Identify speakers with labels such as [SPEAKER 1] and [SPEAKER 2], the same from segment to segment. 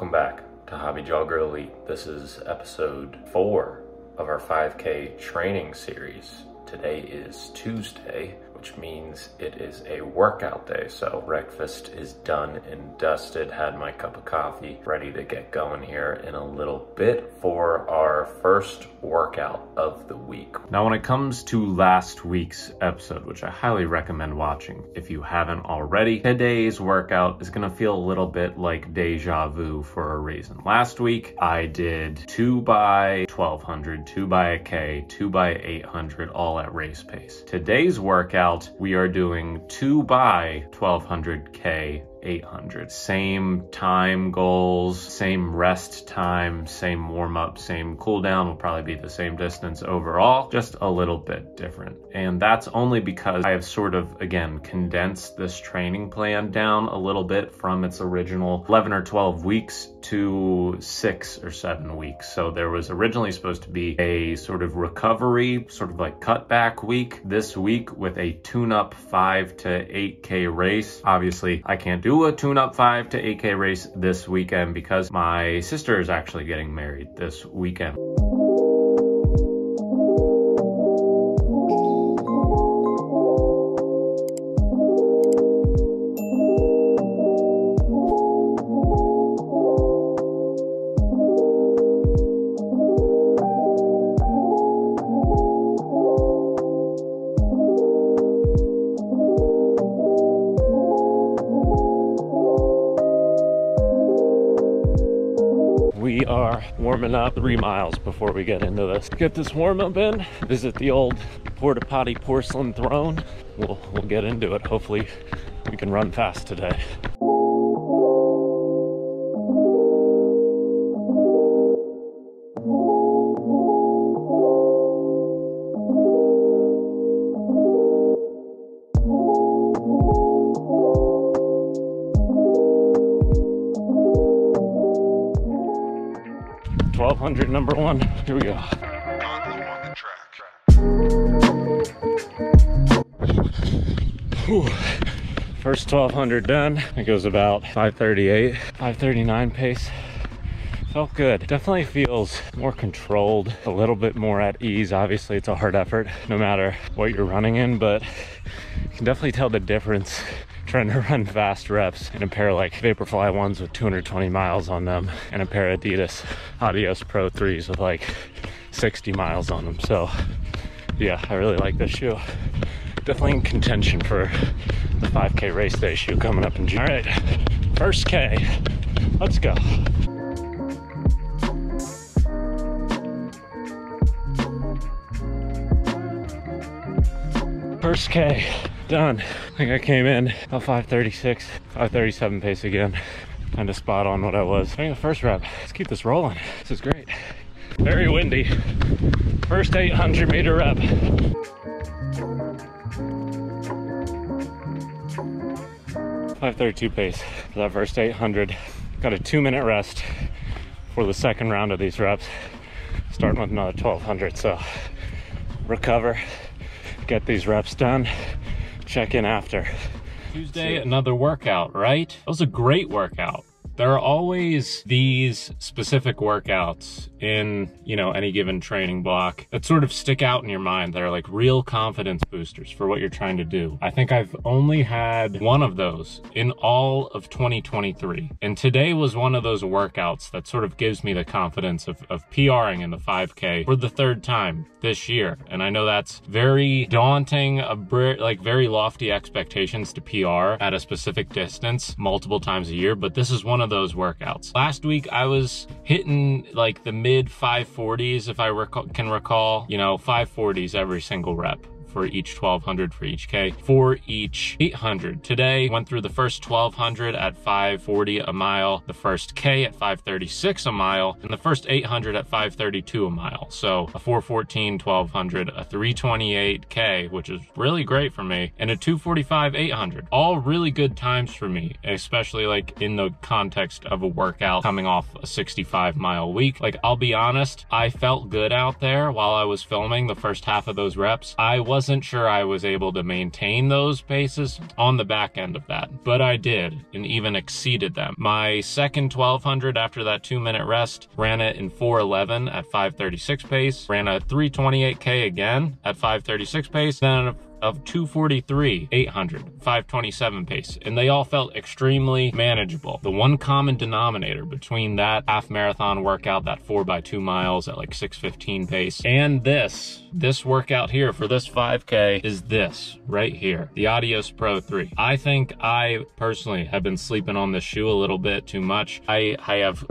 [SPEAKER 1] Welcome back to Hobby Jogger Elite. This is episode 4 of our 5K training series. Today is Tuesday, which means it is a workout day. So breakfast is done and dusted, had my cup of coffee, ready to get going here in a little bit for our first workout of the week. Now, when it comes to last week's episode, which I highly recommend watching if you haven't already, today's workout is gonna feel a little bit like deja vu for a reason. Last week, I did 2 by 1200, 2 by a K, 2 by 800, all at race pace. Today's workout, we are doing 2 by 1200 K, 800. Same time goals, same rest time, same warm up, same cool down, will probably be the same distance overall, just a little bit different. And that's only because I have sort of, again, condensed this training plan down a little bit from its original 11 or 12 weeks to 6 or 7 weeks. So there was originally supposed to be a sort of recovery, sort of like cutback week this week with a tune-up 5 to 8K race. Obviously, I can't do a tune-up 5 to 8K race this weekend because my sister is actually getting married this weekend. We are warming up 3 miles before we get into this. Get this warm up in, visit the old porta potty porcelain throne. We'll get into it. Hopefully we can run fast today. Number 1, here we go. Whew. First 1200 done. It goes about 5:38, 5:39 pace. Felt good. Definitely feels more controlled, a little bit more at ease. Obviously, it's a hard effort no matter what you're running in, but you can definitely tell the difference trying to run fast reps in a pair of like Vaporfly 1s with 220 miles on them and a pair of Adidas Adios Pro 3s with like 60 miles on them. So yeah, I really like this shoe. Definitely in contention for the 5K race day shoe coming up in June. All right, first K, let's go. First K, done. I think I came in about 5:36, 5:37 pace again. Kind of spot on what I was. I think the first rep. Let's keep this rolling. This is great. Very windy. First 800 meter rep. .532 pace for that first 800. Got a 2-minute rest for the second round of these reps. Starting with another 1200. So recover, get these reps done, check in after. Tuesday, another workout, right? That was a great workout. There are always these specific workouts in, any given training block that sort of stick out in your mind. That are like real confidence boosters for what you're trying to do. I think I've only had one of those in all of 2023. And today was one of those workouts that sort of gives me the confidence of PRing in the 5K for the 3rd time this year. And I know that's very daunting, like very lofty expectations to PR at a specific distance multiple times a year, but this is one of those workouts. Last week I was hitting like the mid 540s, if I can recall, 540s every single rep for each 1200 for each K, for each 800. Today went through the first 1200 at 540 a mile, the first K at 536 a mile, and the first 800 at 532 a mile. So a 414 1200, a 328 K, which is really great for me, and a 245 800. All really good times for me, especially like in the context of a workout coming off a 65-mile week. Like, I'll be honest, I felt good out there while I was filming the first half of those reps. I was
[SPEAKER 2] wasn't sure I was able to maintain those paces on the back end of that, but I did, and even exceeded them. My second 1200 after that 2-minute rest, ran it in 4:11 at 5:36 pace, ran a 3:28K again at 5:36 pace, then of 2:43, 800, 5:27 pace, and they all felt extremely manageable. The one common denominator between that half marathon workout, that 4x2 miles at like 6:15 pace, and this workout here for this 5K is this right here, the Adios Pro 3. I think I personally have been sleeping on this shoe a little bit too much. I have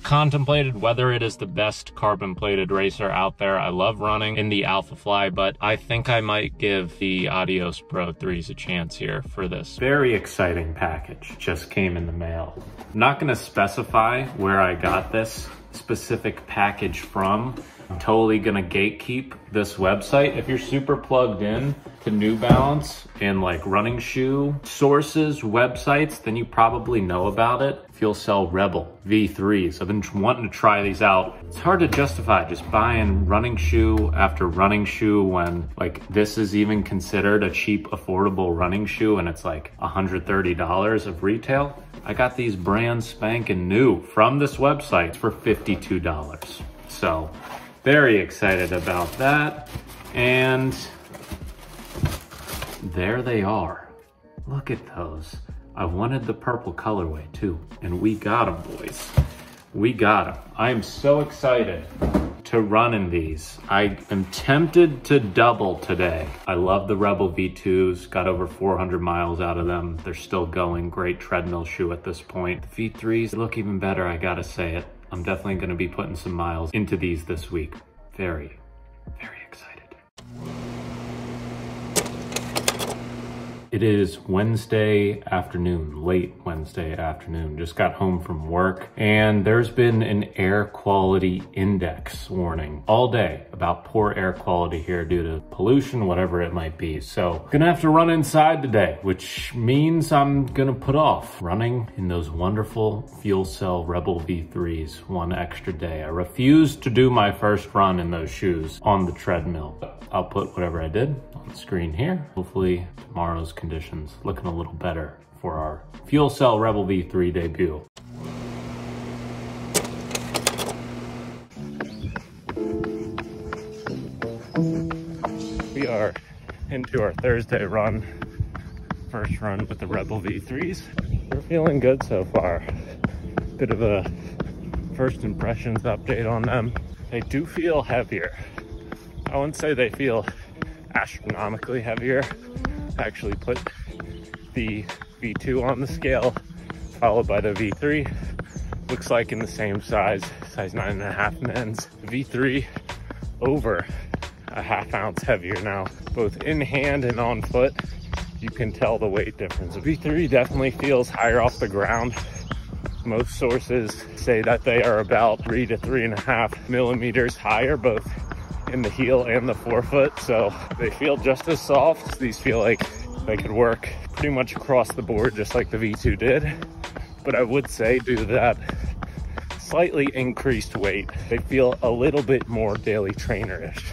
[SPEAKER 2] contemplated whether it is the best carbon plated racer out there. I love running in the Alpha Fly, but I think I might give the Adios Pro 3s a chance here for this. Very exciting package just came in the mail. I'm not gonna specify where I got this specific package from. I'm totally gonna gatekeep this website. If you're super plugged in to New Balance and like running shoe sources, websites, then you probably know about it. FuelCell Rebel V3s. I've been wanting to try these out. It's hard to justify just buying running shoe after running shoe when like this is even considered a cheap, affordable running shoe and it's like $130 of retail. I got these brand spanking new from this website for $52. So very excited about that. And there they are. Look at those. I wanted the purple colorway too, and we got them, boys. We got them. I am so excited to run in these. I am tempted to double today. I love the Rebel V2s, got over 400 miles out of them. They're still going, great treadmill shoe at this point. The V3s look even better, I gotta say it. I'm definitely gonna be putting some miles into these this week. Very, very excited. It is Wednesday afternoon, late Wednesday afternoon. Just got home from work and there's been an air quality index warning all day about poor air quality here due to pollution, whatever it might be. So gonna have to run inside today, which means I'm gonna put off running in those wonderful FuelCell Rebel V3s one extra day. I refuse to do my first run in those shoes on the treadmill. I'll put whatever I did on the screen here. Hopefully tomorrow's conditions looking a little better for our FuelCell Rebel V3 debut. We are into our Thursday run. First run with the Rebel V3s. We're feeling good so far. Bit of a first impressions update on them. They do feel heavier. I wouldn't say they feel astronomically heavier. I actually put the V2 on the scale, followed by the V3. Looks like in the same size 9.5 men's. The V3 over a ½ ounce heavier now, both in hand and on foot. You can tell the weight difference. The V3 definitely feels higher off the ground. Most sources say that they are about 3 to 3.5 millimeters higher, both in the heel and the forefoot, so they feel just as soft. These feel like they could work pretty much across the board just like the V2 did, but I would say due to that slightly increased weight, they feel a little bit more daily trainer-ish.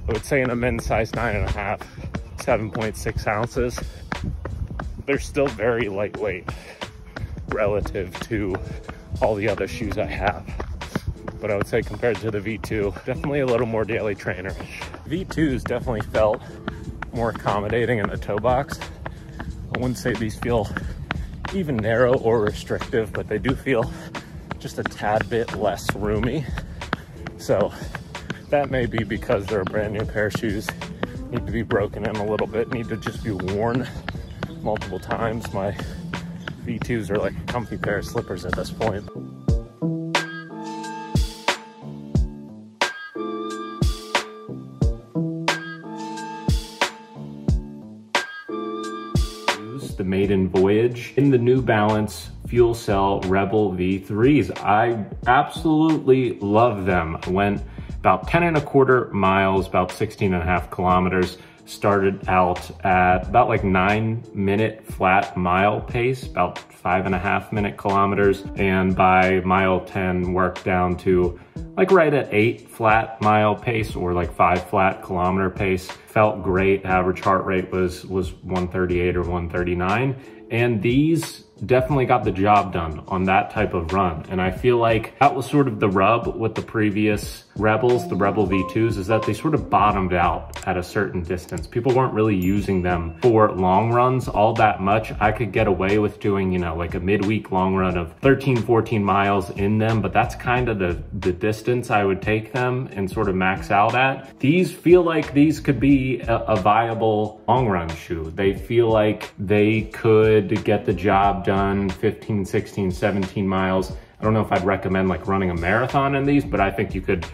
[SPEAKER 2] I would say in a men's size 9.5, 7.6 ounces, they're still very lightweight relative to all the other shoes I have. But I would say compared to the V2, definitely a little more daily trainer-ish. V2s definitely felt more accommodating in the toe box. I wouldn't say these feel even narrow or restrictive, but they do feel just a tad bit less roomy. So that may be because they're a brand new pair of shoes, need to be broken in a little bit, need to just be worn multiple times. My V2s are like a comfy pair of slippers at this point. The maiden voyage in the New Balance FuelCell Rebel V3s. I absolutely love them. I went about 10.25 miles, about 16.5 kilometers. Started out at about like 9-minute flat mile pace, about 5.5 minute kilometers. And by mile 10, worked down to like right at 8 flat mile pace or like 5 flat kilometer pace. Felt great. Average heart rate was 138 or 139. And these definitely got the job done on that type of run. And I feel like that was sort of the rub with the previous Rebels, the Rebel V2s, is that they sort of bottomed out at a certain distance. People weren't really using them for long runs all that much. I could get away with doing, you know, like a midweek long run of 13, 14 miles in them, but that's kind of the distance I would take them and sort of max out at. These feel like these could be a viable long run shoe. They feel like they could get the job done 15, 16, 17 miles. I don't know if I'd recommend like running a marathon in these, but I think you could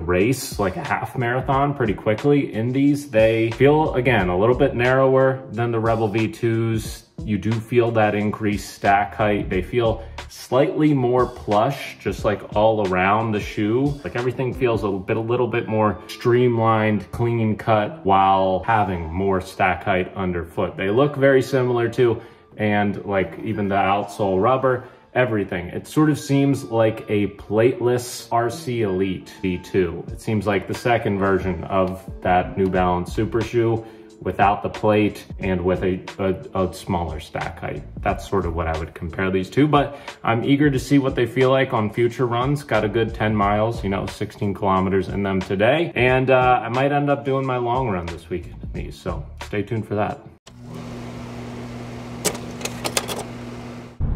[SPEAKER 2] race like a half marathon pretty quickly in these. They feel, again, a little bit narrower than the Rebel V2s. You do feel that increased stack height. They feel slightly more plush, just like all around the shoe. Like everything feels a little bit more streamlined, clean cut, while having more stack height underfoot. They look very similar to, and like even the outsole rubber, everything. It sort of seems like a plateless RC Elite V2. It seems like the second version of that New Balance Super Shoe without the plate and with a smaller stack height. That's sort of what I would compare these to, but I'm eager to see what they feel like on future runs. Got a good 10 miles, you know, 16 kilometers in them today. And I might end up doing my long run this weekend in these, so stay tuned for that.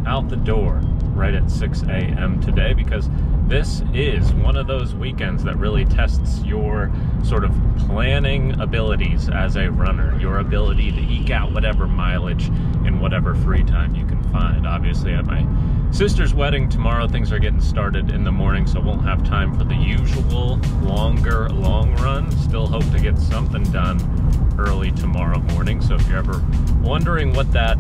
[SPEAKER 2] Out the door right at 6 a.m. today, because this is one of those weekends that really tests your sort of planning abilities as a runner, your ability to eke out whatever mileage in whatever free time you can find. Obviously at my sister's wedding tomorrow, things are getting started in the morning, so won't have time for the usual longer long run. Still hope to get something done early tomorrow morning. So if you're ever wondering what that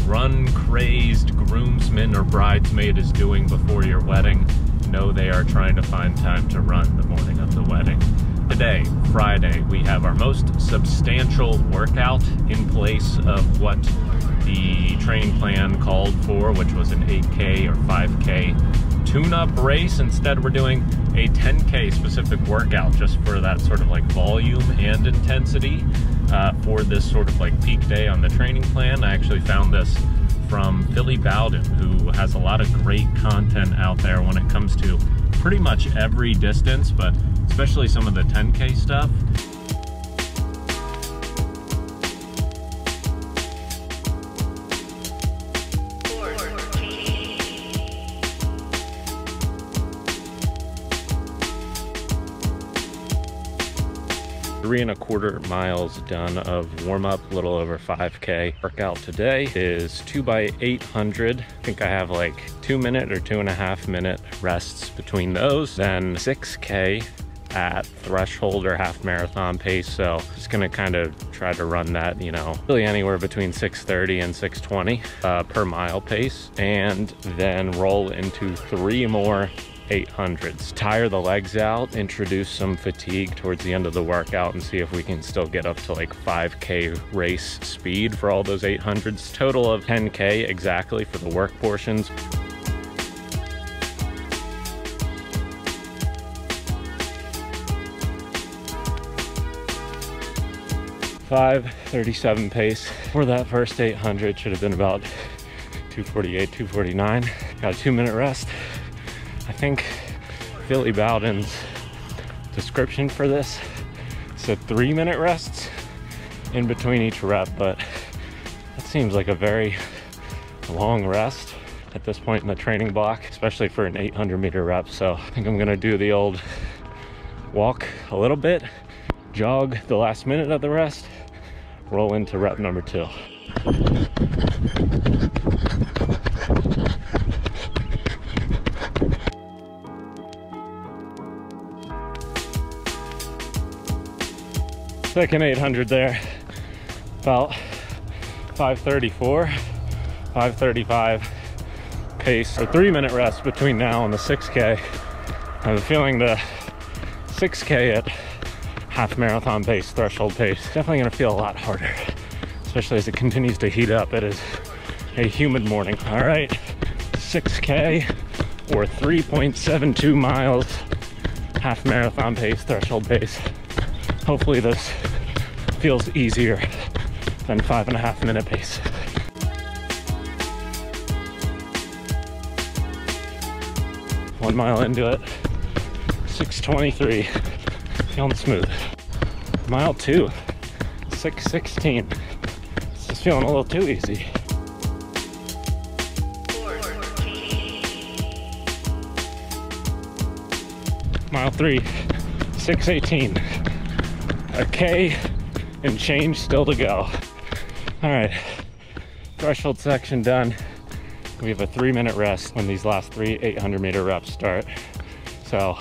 [SPEAKER 2] run-crazed groomsman or bridesmaid is doing before your wedding, know they are trying to find time to run the morning of the wedding. Today, Friday, we have our most substantial workout in place of what the training plan called for, which was an 8K or 5K tune-up race. Instead, we're doing a 10K specific workout just for that sort of like volume and intensity for this sort of like peak day on the training plan. I actually found this from Philly Bowden, who has a lot of great content out there when it comes to pretty much every distance, but especially some of the 10K stuff. Three and a quarter miles done of warm-up, a little over 5K. Workout today is 2x800. I think I have like 2 minute or 2.5 minute rests between those. Then 6K at threshold or half marathon pace. So just gonna kind of try to run that, you know, really anywhere between 6:30 and 6:20 per mile pace. And then roll into 3 more 800s. Tire the legs out, introduce some fatigue towards the end of the workout, and see if we can still get up to like 5K race speed for all those 800s. Total of 10K exactly for the work portions. .5:37 pace for that first 800. Should have been about 2:48, 2:49. Got a 2 minute rest. I think Philly Bowden's description for this said 3 minute rests in between each rep, but that seems like a very long rest at this point in the training block, especially for an 800 meter rep. So I think I'm gonna do the old walk a little bit, jog the last minute of the rest, roll into rep number 2. Second 800 there, about 5:34, 5:35 pace. A 3 minute rest between now and the 6K. I have a feeling the 6K at half marathon pace, threshold pace, definitely gonna feel a lot harder, especially as it continues to heat up. It is a humid morning. All right, 6K or 3.72 miles
[SPEAKER 1] half marathon pace, threshold pace. Hopefully this feels easier than 5.5 minute pace. One mile into it, 6:23, feeling smooth. Mile 2, 6:16. It's just feeling a little too easy. Mile 3, 6:18. A K and change still to go. All right, threshold section done. We have a 3-minute rest when these last 3 800-meter reps start. So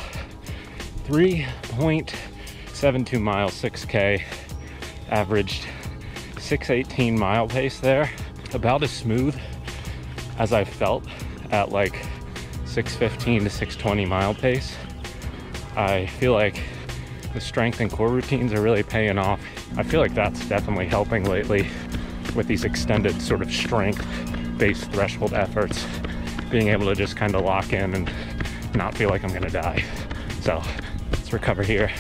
[SPEAKER 1] 3.72 miles, 6K, averaged 6:18 mile pace there. About as smooth as I felt at like 6:15 to 6:20 mile pace. I feel like the strength and core routines are really paying off. I feel like that's definitely helping lately with these extended sort of strength-based threshold efforts, being able to just kind of lock in and not feel like I'm gonna die. So let's recover here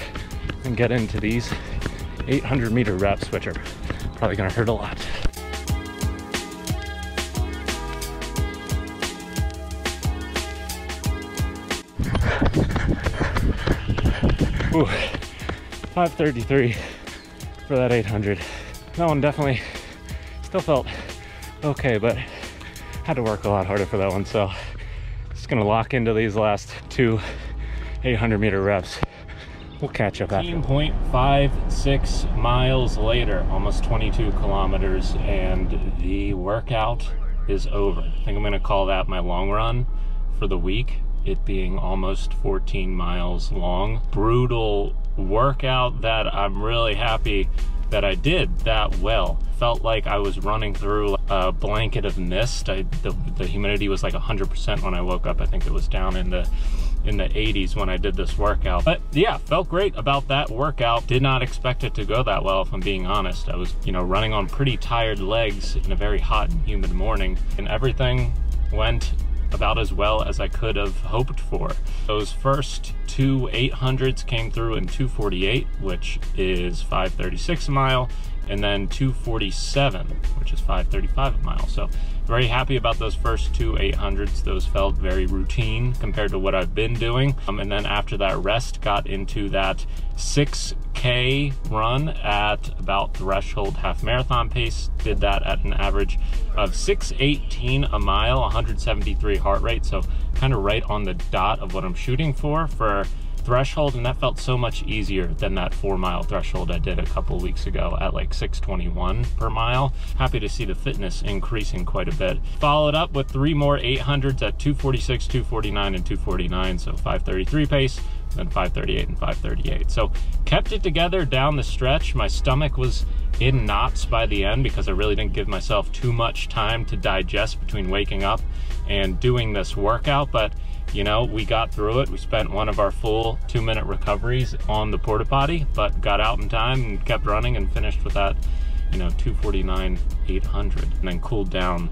[SPEAKER 1] and get into these 800-meter reps, which are probably gonna hurt a lot. Ooh, 5:33 for that 800. That one definitely still felt okay, but had to work a lot harder for that one. So just gonna lock into these last 2 800-meter reps. We'll catch up after. 18.56 miles later, almost 22 kilometers, and the workout is over. I think I'm gonna call that my long run for the week, it being almost 14 miles long. Brutal workout that I'm really happy that I did that well. Felt like I was running through a blanket of mist. The humidity was like 100% when I woke up. I think it was down in the 80s when I did this workout. But yeah, felt great about that workout. Did not expect it to go that well, if I'm being honest. I was, running on pretty tired legs in a very hot and humid morning, and everything went about as well as I could have hoped for. Those first 2 800s came through in 2:48, which is 5:36 a mile, and then 2:47, which is 5:35 a mile. So very happy about those first 2 800s. Those felt very routine compared to what I've been doing. And then after that rest, got into that 6K run at about threshold half marathon pace. Did that at an average of 6:18 a mile, 173 heart rate. So kind of right on the dot of what I'm shooting for threshold, and that felt so much easier than that 4-mile threshold I did a couple weeks ago at like 6:21 per mile. Happy to see the fitness increasing quite a bit. Followed up with 3 more 800s at 2:46, 2:49, and 2:49, so 5:33 pace, then 5:38 and 5:38. So kept it together down the stretch. My stomach was in knots by the end because I really didn't give myself too much time to digest between waking up and doing this workout, but we got through it. We spent one of our full 2-minute recoveries on the porta potty, but got out in time and kept running and finished with that, 2:49 800, and then cooled down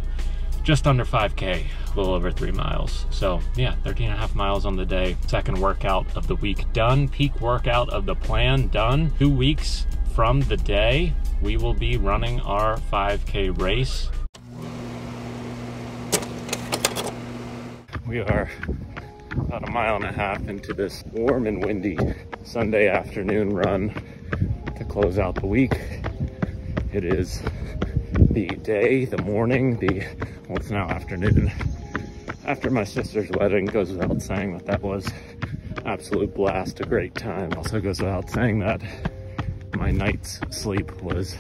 [SPEAKER 1] just under 5K, a little over 3 miles. So yeah, 13.5 miles on the day. Second workout of the week done. Peak workout of the plan done. 2 weeks from the day, we will be running our 5K race. We are about 1.5 miles into this warm and windy Sunday afternoon run to close out the week. It is the day, the morning, well, it's now afternoon, after my sister's wedding. Goes without saying that was absolute blast, a great time. Also goes without saying that my night's sleep was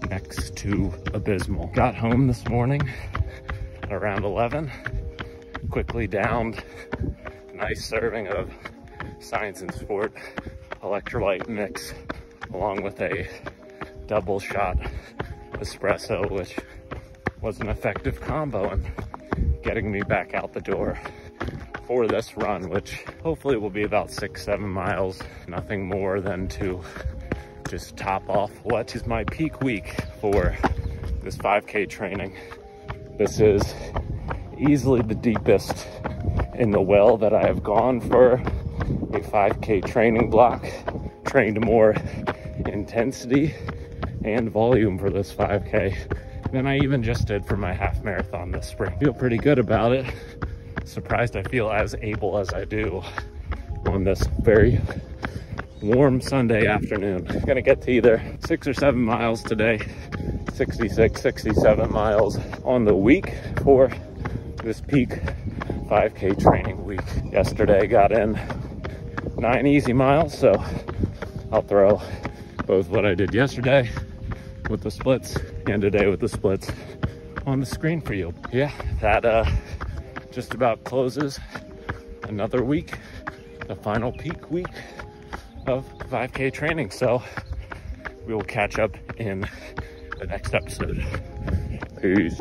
[SPEAKER 1] next to abysmal. Got home this morning at around 11. Quickly downed a nice serving of Science and Sport electrolyte mix, along with a double shot espresso, which was an effective combo in getting me back out the door for this run, which hopefully will be about 6-7 miles. Nothing more than to just top off what is my peak week for this 5K training. This is easily the deepest in the well that I have gone for a 5K training block, trained more intensity and volume for this 5K than I even just did for my half marathon this spring. Feel pretty good about it. Surprised I feel as able as I do on this very warm Sunday afternoon. Gonna get to either 6 or 7 miles today, 66, 67 miles on the week for this peak 5K training week. Yesterday got in 9 easy miles, so I'll throw both what I did yesterday with the splits and today with the splits on the screen for you. Yeah, that just about closes another week, the final peak week of 5K training. So we will catch up in the next episode. Peace.